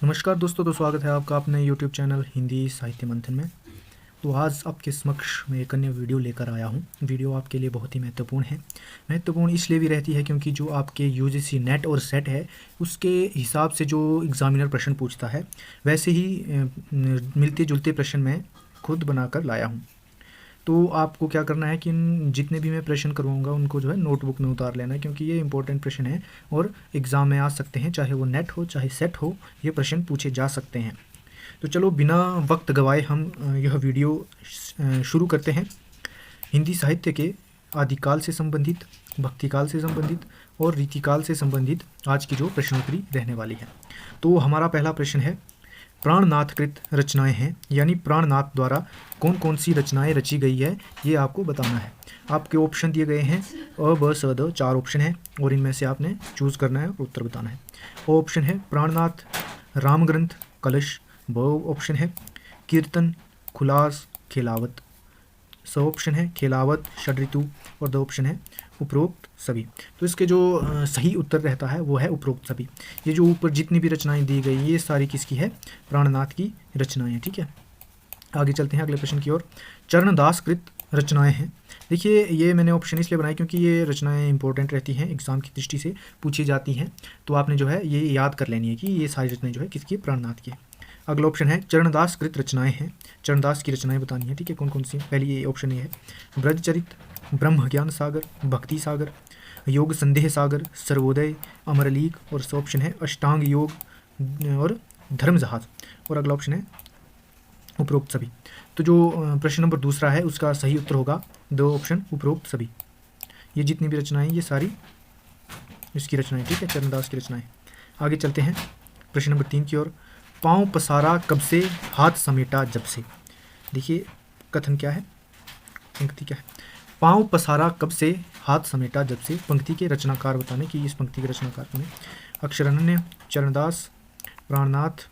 नमस्कार दोस्तों, तो स्वागत है आपका अपने YouTube चैनल हिंदी साहित्य मंथन में। तो आज आपके समक्ष मैं एक अन्य वीडियो लेकर आया हूँ। वीडियो आपके लिए बहुत ही महत्वपूर्ण है। महत्वपूर्ण इसलिए भी रहती है क्योंकि जो आपके यूजीसी नेट और सेट है उसके हिसाब से जो एग्ज़ामिनर प्रश्न पूछता है वैसे ही मिलते जुलते प्रश्न मैं खुद बनाकर लाया हूँ। तो आपको क्या करना है कि जितने भी मैं प्रश्न करवाऊँगा उनको जो है नोटबुक में उतार लेना है, क्योंकि ये इंपॉर्टेंट प्रश्न है और एग्ज़ाम में आ सकते हैं, चाहे वो नेट हो चाहे सेट हो, ये प्रश्न पूछे जा सकते हैं। तो चलो बिना वक्त गवाए हम यह वीडियो शुरू करते हैं। हिंदी साहित्य के आदिकाल से संबंधित, भक्तिकाल से संबंधित और रीतिकाल से संबंधित आज की जो प्रश्नोत्तरी रहने वाली है। तो हमारा पहला प्रश्न है, प्राणनाथकृत रचनाएं हैं, यानी प्राणनाथ द्वारा कौन कौन सी रचनाएं रची गई है ये आपको बताना है। आपके ऑप्शन दिए गए हैं अ ब स द, 4 ऑप्शन है और इनमें से आपने चूज़ करना है और उत्तर बताना है। ऑप्शन है प्राणनाथ, रामग्रंथ, कलश। ब ऑप्शन है कीर्तन, खुलास, खेलावत। स ऑप्शन है खेलावत, षड्ऋतु और द ऑप्शन है उपरोक्त सभी। तो इसके जो सही उत्तर रहता है वो है उपरोक्त सभी। ये जो ऊपर जितनी भी रचनाएं दी गई ये सारी किसकी है? प्राणनाथ की रचनाएं हैं। ठीक है, आगे चलते हैं अगले प्रश्न की ओर। चरणदासकृत रचनाएं हैं। देखिए ये मैंने ऑप्शन इसलिए बनाई क्योंकि ये रचनाएं इंपॉर्टेंट रहती हैं, एग्जाम की दृष्टि से पूछी जाती हैं। तो आपने जो है ये याद कर लेनी है कि ये सारी रचनाएं जो है किसकी? प्राणनाथ की। अगला ऑप्शन है चरणदासकृत रचनाएं हैं। चरणदास की रचनाएं बतानी है। ठीक है, कौन कौन सी? पहली ये ऑप्शन ये है ब्रजचरित, ब्रह्म ज्ञान सागर, भक्ति सागर, योग संदेह सागर, सर्वोदय, अमरलीक और ऑप्शन है अष्टांग योग और धर्म जहाज। और अगला ऑप्शन है उपरोक्त सभी। तो जो प्रश्न नंबर दूसरा है उसका सही उत्तर होगा 2 ऑप्शन उपरोक्त सभी। ये जितनी भी रचनाएं ये सारी इसकी रचनाएं। ठीक है, चरणदास की रचनाएं। आगे चलते हैं प्रश्न नंबर 3 की ओर। पाँव पसारा कब से, हाथ समेटा जब से। देखिए कथन क्या है, पंक्ति क्या है? पाँव पसारा कब से, हाथ समेटा जब से। पंक्ति के रचनाकार बताने की, इस पंक्ति के रचनाकार कौन है? अक्षरानन्य, चरणदास, प्राणनाथ,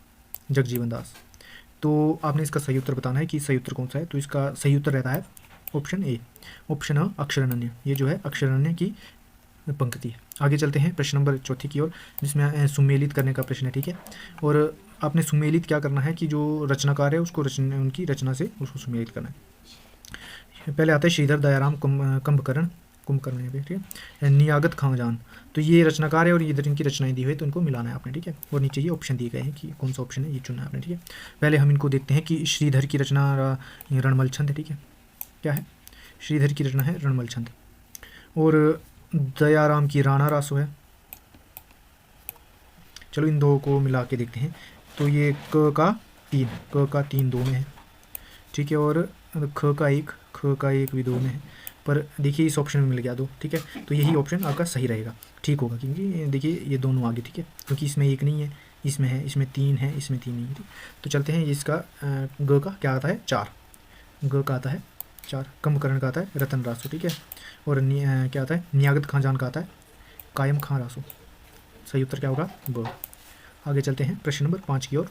जगजीवन दास। तो आपने इसका सही उत्तर बताना है कि सही उत्तर कौन सा है। तो इसका सही उत्तर रहता है ऑप्शन ए, ऑप्शन अ अक्षरानन्य। ये जो है अक्षरानन्य की पंक्ति है। आगे चलते हैं प्रश्न नंबर 4 की ओर, जिसमें सुमेलित करने का प्रश्न है। ठीक है, और आपने सुमेलित क्या करना है कि जो रचनाकार है उसको उनकी रचना से उसको सुमेलित करना है। पहले आता है श्रीधर दयाराम कुंभकर्ण, है। ठीक है, नियागत खानजान। तो ये रचनाकार है और इधर इनकी रचनाएं दी हुई है, तो इनको मिलाना है आपने। ठीक है, और नीचे ये ऑप्शन दिए गए हैं कि कौन सा ऑप्शन है ये चुनना है आपने। ठीक है, पहले हम इनको देखते हैं कि श्रीधर की रचना रणमल छंद है। ठीक है, क्या है? श्रीधर की रचना है रणमल छंद और दयाराम की राणा रासो है। चलो इन दो को मिला के देखते हैं। तो ये क का 3 2 में है। ठीक है, और ख का 1 भी 2 में है। पर देखिए इस ऑप्शन में मिल गया 2। ठीक है, तो यही ऑप्शन आपका सही रहेगा, ठीक होगा, क्योंकि देखिए ये दोनों आगे। ठीक है, क्योंकि इसमें 1 नहीं है, इसमें है, इसमें 3 है, इसमें 3 नहीं है। ठीक, तो चलते हैं इसका ग का क्या आता है? 4। ग का आता है 4। कुंभकर्ण का आता है रतन रासो। ठीक है, और क्या आता है? नियागत खानजान का आता है कायम खां रासो। सही उत्तर क्या होगा? ब। आगे चलते हैं प्रश्न नंबर 5 की ओर।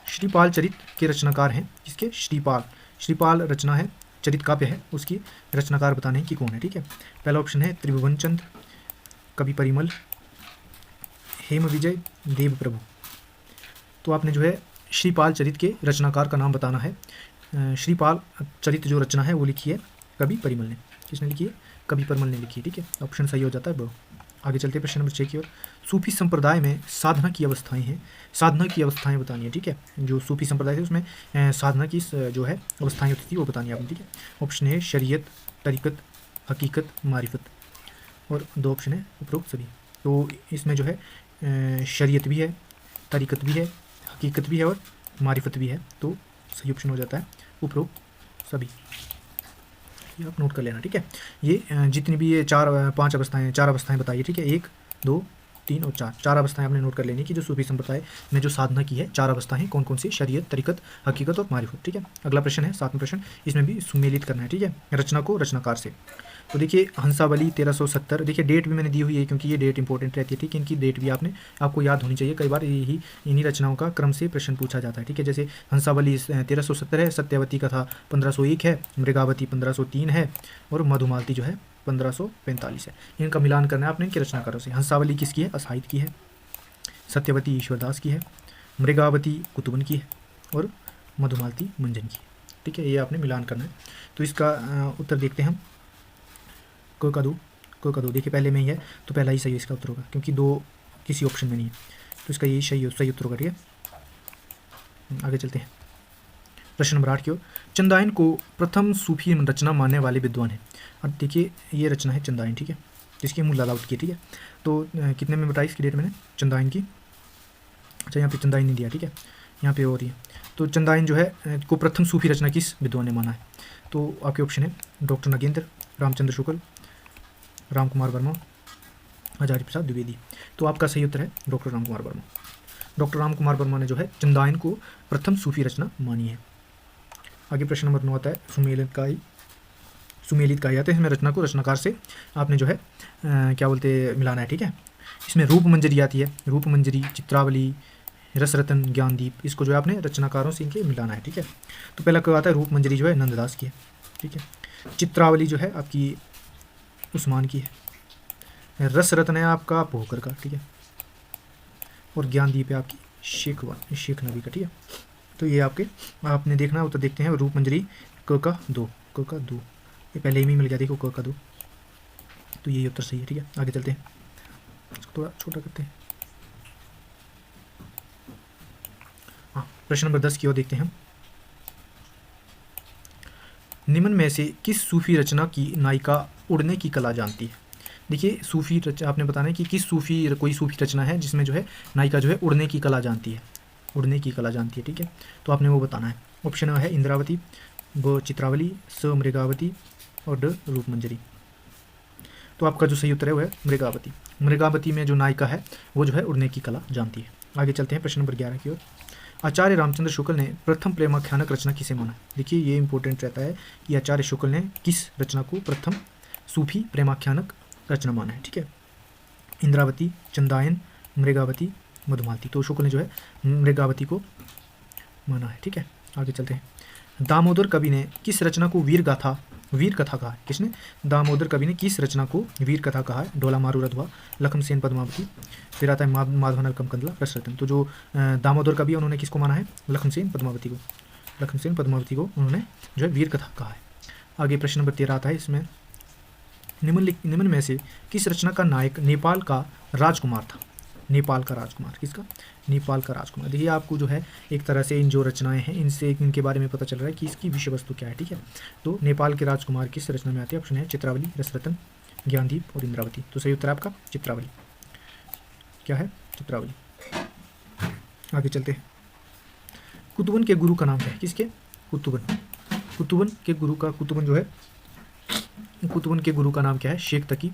श्रीपाल चरित के रचनाकार हैं किसके? श्रीपाल रचना है, चरित काव्य है, उसकी रचनाकार बताने हैं कि कौन है। ठीक है, पहला ऑप्शन है त्रिभुवन चंद, कवि परिमल, हेम विजय, देव प्रभु। तो आपने जो है श्रीपाल चरित के रचनाकार का नाम बताना है। श्रीपाल चरित जो रचना है वो लिखी है कवि परिमल ने। किसने लिखी है? कवि परिमल ने लिखी है। ठीक है, ऑप्शन सही हो जाता है ब। आगे चलते हैं प्रश्न नंबर 6 की ओर। सूफी संप्रदाय में साधना की अवस्थाएं हैं, साधना की अवस्थाएं बतानी है। ठीक है, जो सूफी संप्रदाय है उसमें साधना की जो है अवस्थाएं होती थी वो बतानी है आपने। ठीक है, ऑप्शन है शरीयत, तरीकत, हकीकत, मारिफत और 2 ऑप्शन है उपरोक्त सभी। तो इसमें जो है शरीयत भी है, तरीकत भी है, हकीकत भी है और मारिफत भी है। तो सही ऑप्शन हो जाता है उपरोक्त सभी। ये आप नोट कर लेना। ठीक है, ये जितनी भी ये 4 अवस्थाएं बताइए। ठीक है, 1 2 3 और 4 अवस्थाएं आपने नोट कर लेनी कि जो सूफी संप्रदाय में जो साधना की है 4 अवस्थाएं कौन कौन सी? शरीयत, तरीकत, हकीकत और मारिफत। ठीक है, अगला प्रश्न है 7वां प्रश्न, इसमें भी सुमेलित करना है। ठीक है, रचना को रचनाकार से। तो देखिए हंसावली 1370। देखिए डेट भी मैंने दी हुई है क्योंकि ये डेट इंपॉर्टेंट रहती है। ठीक है, इनकी डेट भी आपको याद होनी चाहिए। कई बार इन्हीं रचनाओं का क्रम से प्रश्न पूछा जाता है। ठीक है, जैसे हंसावली 1370 है, सत्यवती का था 1501 है, मृगावती 1503 है और मधुमालती जो है 1545 है। इनका मिलान करना है आपने इनके रचनाकारों से। हंसावली किसकी है? असाहित की है। सत्यवती ईश्वरदास की है। मृगावती कुतुबन की है और मधुमालती मंजन की है। ठीक है, ये आपने मिलान करना है। तो इसका उत्तर देखते हैं हम। को का दो देखिए पहले में ही है तो पहला ही सही इसका उत्तर होगा, क्योंकि दो किसी ऑप्शन में नहीं है, तो इसका यही सही उत्तर होगा। ठीक है, आगे चलते हैं प्रश्न नंबर 8 की ओर। चंदायन को प्रथम सूफी रचना मानने वाले विद्वान हैं। अब देखिए ये रचना है चंदायन, ठीक है, जिसकी मूल दाऊद की। ठीक है, तो कितने में बताई इसकी डेट मैंने चंदायन की। अच्छा, यहाँ पे चंदायन नहीं दिया, ठीक है, यहाँ पे और है। तो चंदायन जो है को प्रथम सूफी रचना किस विद्वान ने माना है? तो आपके ऑप्शन है डॉक्टर नगेंद्र, रामचंद्र शुक्ल, राम कुमार वर्मा, आचार्य प्रसाद द्विवेदी। तो आपका सही उत्तर है डॉक्टर राम कुमार वर्मा। डॉक्टर राम कुमार वर्मा ने जो है चंदायन को प्रथम सूफी रचना मानी है। आगे प्रश्न नंबर 9 आता है सुमेलित कहा जाता है। इसमें रचना को रचनाकार से आपने जो है क्या बोलते मिलाना है। ठीक है, इसमें रूप मंजरी आती है, रूप मंजरी, चित्रावली, रसरतन, ज्ञानदीप, इसको जो है आपने रचनाकारों से इनके मिलाना है। ठीक है, तो पहला क्या आता है, रूप मंजरी जो है नंददास की है। ठीक है, चित्रावली जो है आपकी उस्मान की है, रसरतन है आपका पोहकर का। ठीक है, और ज्ञानदीप है आपकी शेख नबी का। ठीक है, तो ये आपने देखना उत्तर देखते हैं। रूप मंजरी क का दो, ये पहले ही मिल गया, देखो क का दो, तो यही उत्तर सही है। ठीक है, आगे चलते हैं, इसको थोड़ा छोटा करते हैं। हाँ, प्रश्न नंबर 10 की ओर देखते हैं हम। निम्न में से किस सूफी रचना की नायिका उड़ने की कला जानती है? देखिए सूफी रचना आपने बताना है कि किस कोई सूफी रचना है जिसमें जो है नायिका जो है उड़ने की कला जानती है, उड़ने की कला जानती है। ठीक है, तो आपने वो बताना है। ऑप्शन है इंद्रावती, ब चित्रावली, स मृगावती और ड रूप मंजरी। तो आपका जो सही उत्तर है वो है मृगावती। मृगावती में जो नायिका है वो जो है उड़ने की कला जानती है। आगे चलते हैं प्रश्न नंबर 11 की ओर। आचार्य रामचंद्र शुक्ल ने प्रथम प्रेमाख्यानक रचना किसे माना? देखिए ये इंपॉर्टेंट रहता है कि आचार्य शुक्ल ने किस रचना को प्रथम सूफी प्रेमाख्यानक रचना माना है। ठीक है, इंद्रावती, चंदायन, मृगावती, मधुमालती। तो शुक्ल ने जो है मृगावती को माना है। ठीक है, आगे चलते हैं। दामोदर कवि ने किस रचना को वीर कथा कहा है? किसने? दामोदर कवि ने किस रचना को वीर कथा कहा है? डोला मारू रधवा, लखनसेन पद्मावती, फिर आता है माधवन कंदला, रसरतन। तो जो दामोदर कवि उन्होंने किसको माना है? लखनसेन पद्मावती को उन्होंने जो है वीर कथा कहा है। आगे प्रश्न नंबर 13 आता है। इसमें निम्न में से किस रचना का नायक नेपाल का राजकुमार था? नेपाल का राजकुमार किसका? नेपाल का राजकुमार। देखिए आपको जो है एक तरह से इन जो रचनाएं हैं इनसे इनके बारे में पता चल रहा है कि इसकी विषय वस्तु क्या है। ठीक है, तो नेपाल के राजकुमार किस रचना में आती है? ऑप्शन है चित्रावली, रसरतन, ज्ञानदीप और इंद्रावती। तो सही उत्तर है आपका चित्रावली। क्या है? चित्रावली। आगे चलते हैं। कुतुबन के गुरु का नाम क्या है? किसके? कुतुबन के गुरु का कुतुबन के गुरु का नाम क्या है? शेख तकी,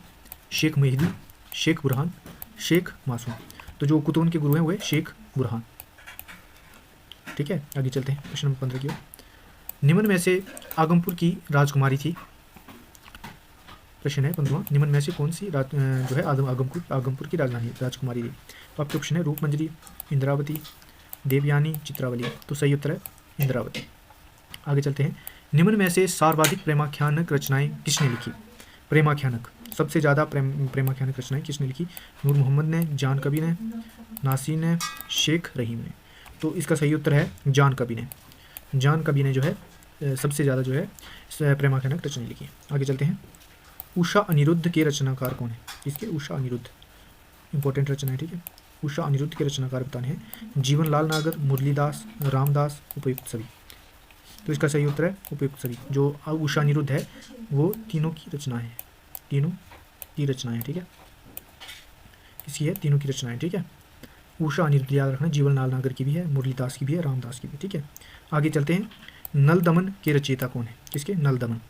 शेख मेहदी, शेख बुरहान, शेख मासूम। तो जो कुतुबन के गुरु हैं वो है शेख बुरहान। ठीक है, आगे चलते हैं प्रश्न नंबर 15 की ओर। निम्न में से आगमपुर की राजकुमारी थी। प्रश्न है 15वां, निम्न में से कौन सी जो है आगमपुर की राजकुमारी थी? तो आपके ऑप्शन है रूप मंजरी, इंद्रावती, देवयानी, चित्रावली। तो सही उत्तर है इंद्रावती। आगे चलते हैं। निम्न में से सर्वाधिक प्रेमाख्यानक रचनाएं किसने लिखी? प्रेमाख्यानक सबसे ज़्यादा प्रेमाख्यानक रचनाएं किसने लिखी? नूर मोहम्मद ने, जान कबी ने, नासिर ने, शेख रहीम ने। तो इसका सही उत्तर है जान कबी ने जो है सबसे ज़्यादा जो है प्रेमाख्यानक रचनाएं लिखी। आगे चलते हैं। उषा अनिरुद्ध के रचनाकार कौन है? इसके उषा अनिरुद्ध इंपॉर्टेंट रचना है। ठीक है, उषा अनिरुद्ध के रचनाकार बताने हैं जीवनलाल नागर, मुरलीदास, रामदास, उपयुक्त सभी। तो इसका सही उत्तर है उपयुक्त सभी। जो उषा अनिरुद्ध है वो तीनों की रचनाएं हैं, ठीक है, इसकी है तीनों की रचनाएं। ठीक है, उषा अनिरुद्ध याद रखना, जीवनलाल नागर की भी है, मुरलीदास की भी है, रामदास की भी। ठीक है, आगे चलते हैं। नल दमन के रचयिता कौन है? किसके? नल दमन।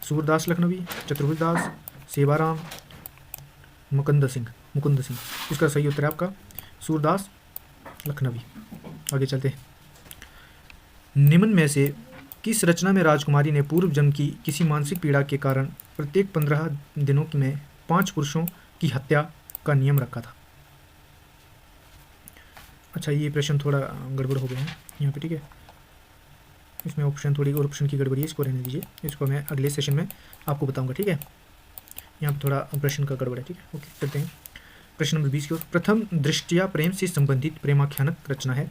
सूरदास लखनवी, चतुर्भुज दास, सेवाराम, मुकुंद सिंह। इसका सही उत्तर है आपका सूरदास लखनवी। आगे चलते हैं। निम्न में से किस रचना में राजकुमारी ने पूर्व जन्म की किसी मानसिक पीड़ा के कारण प्रत्येक 15 दिनों में 5 पुरुषों की हत्या का नियम रखा था? अच्छा, ये प्रश्न थोड़ा गड़बड़ हो गया है यहाँ पे। ठीक है, इसमें ऑप्शन की गड़बड़ी है, इसको रहने दीजिए, इसको मैं अगले सेशन में आपको बताऊंगा। ठीक है, यहाँ पे थोड़ा प्रश्न का गड़बड़ है। ठीक है, ओके चलते हैं। प्रश्न नंबर 20 की ओर। प्रथम दृष्टिया प्रेम से संबंधित प्रेमाख्यानक रचना है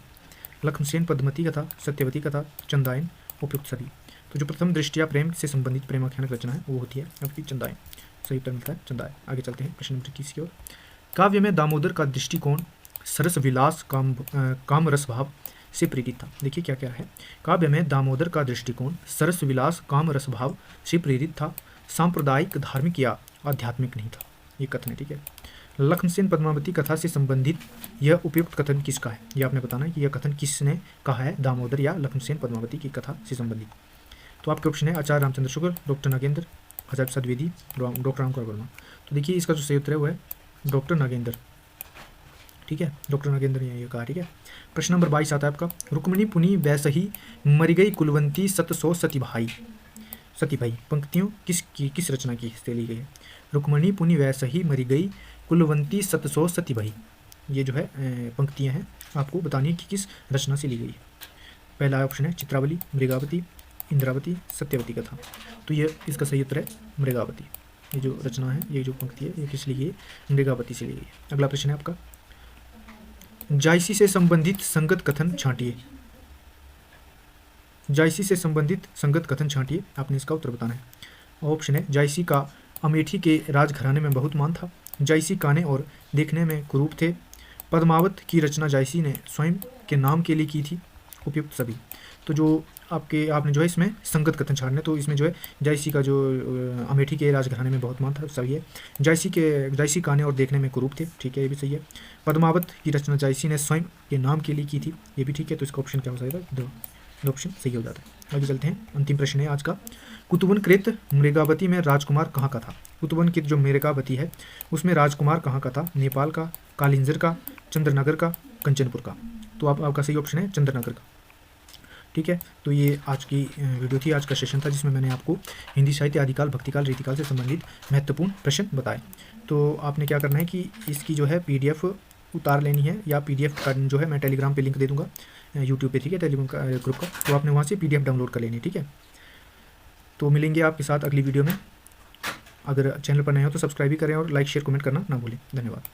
लक्ष्मणसेन पद्मवती कथा, सत्यवती कथा, चंदायन, उपयुक्त सभी। तो जो प्रथम दृष्टिया प्रेम से संबंधित प्रेमाख्यानक रचना है वो होती है आपकी चंदायन। सही उत्तर मिलता है चंदायन। आगे चलते हैं प्रश्न नंबर 21 की ओर। काव्य में दामोदर का दृष्टिकोण सरस विलास काम रस भाव से प्रेरित था। देखिए क्या क्या है। काव्य में दामोदर का दृष्टिकोण सरस विलास काम रस भाव से प्रेरित था, सांप्रदायिक धार्मिक या आध्यात्मिक नहीं था। ये कथन है, ठीक है। लक्ष्मणसेन पद्मावती कथा से संबंधित यह उपयुक्त कथन किसका है, यह आपने बताना है कि यह कथन किसने कहा है दामोदर या लक्ष्मणसेन पद्मावती की कथा से संबंधित। तो आपके ऑप्शन है आचार्य रामचंद्र शुक्ल, डॉक्टर नागेंद्र, आचार्य प्रसाद द्विवेदी, डॉक्टर रामकुमार वर्मा। तो देखिए इसका जो सही उत्तर है वो है डॉक्टर नागेंद्र, ठीक है। डॉक्टर नागेंद्र ने ये कहा, ठीक है। प्रश्न नंबर 22 आता है आपका। रुक्मिणी पुनी वैसही मरी गई कुलवंती सत सो सती भाई। सती भाई पंक्तियों किस रचना की से ली गई है। रुक्मिणी पुनी वैसही मरी गई कुलवंती सत सो सती भाई। ये जो है पंक्तियाँ हैं आपको बतानी है कि किस रचना से ली गई है। पहला ऑप्शन है चित्रावली, मृगावती, इंद्रावती, सत्यवती कथा। तो ये इसका सही उत्तर है मृगावती। ये जो रचना है, ये जो पंक्ति है, ये किस ली गई है, मृगावती से ली गई है। अगला प्रश्न है आपका। जायसी से संबंधित संगत कथन छांटिए। जायसी से संबंधित संगत कथन छांटिए, आपने इसका उत्तर बताना है। ऑप्शन है जायसी का अमेठी के राजघराने में बहुत मान था, जायसी काने और देखने में कुरूप थे, पद्मावत की रचना जायसी ने स्वयं के नाम के लिए की थी, उपयुक्त सभी। तो जो आपने जो है इसमें संगत कथन छाड़ने, तो इसमें जो है जायसी का जो अमेठी के राजघराने में बहुत मान था, सही है। जायसी काने और देखने में कुरूप थे, ठीक है, ये भी सही है। पद्मावत की रचना जायसी ने स्वयं के नाम के लिए की थी, ये भी ठीक है। तो इसका ऑप्शन क्या हो जाएगा, दो ऑप्शन सही हो जाता है। आगे चलते हैं, अंतिम प्रश्न है आज का। कुतुबन कृत मृगावती में राजकुमार कहाँ का था। कुतुबन कृत जो मृगावती है उसमें राजकुमार कहाँ का था, नेपाल का, कालिंजर का, चंद्रनगर का, कंचनपुर का। तो आपका सही ऑप्शन है चंद्रनगर का, ठीक है। तो ये आज की वीडियो थी, आज का सेशन था जिसमें मैंने आपको हिंदी साहित्य आदिकाल, भक्तिकाल, रीतिकाल से संबंधित महत्वपूर्ण प्रश्न बताए। तो आपने क्या करना है कि इसकी जो है PDF उतार लेनी है, या PDF का जो है मैं टेलीग्राम पे लिंक दे दूंगा यूट्यूब पे, ठीक है, टेलीग्राम का ग्रुप का। तो आपने वहाँ से PDF डाउनलोड कर लेनी है, ठीक है। तो मिलेंगे आपके साथ अगली वीडियो में। अगर चैनल पर नए हो तो सब्सक्राइब भी करें और लाइक शेयर कमेंट करना ना भूलें। धन्यवाद।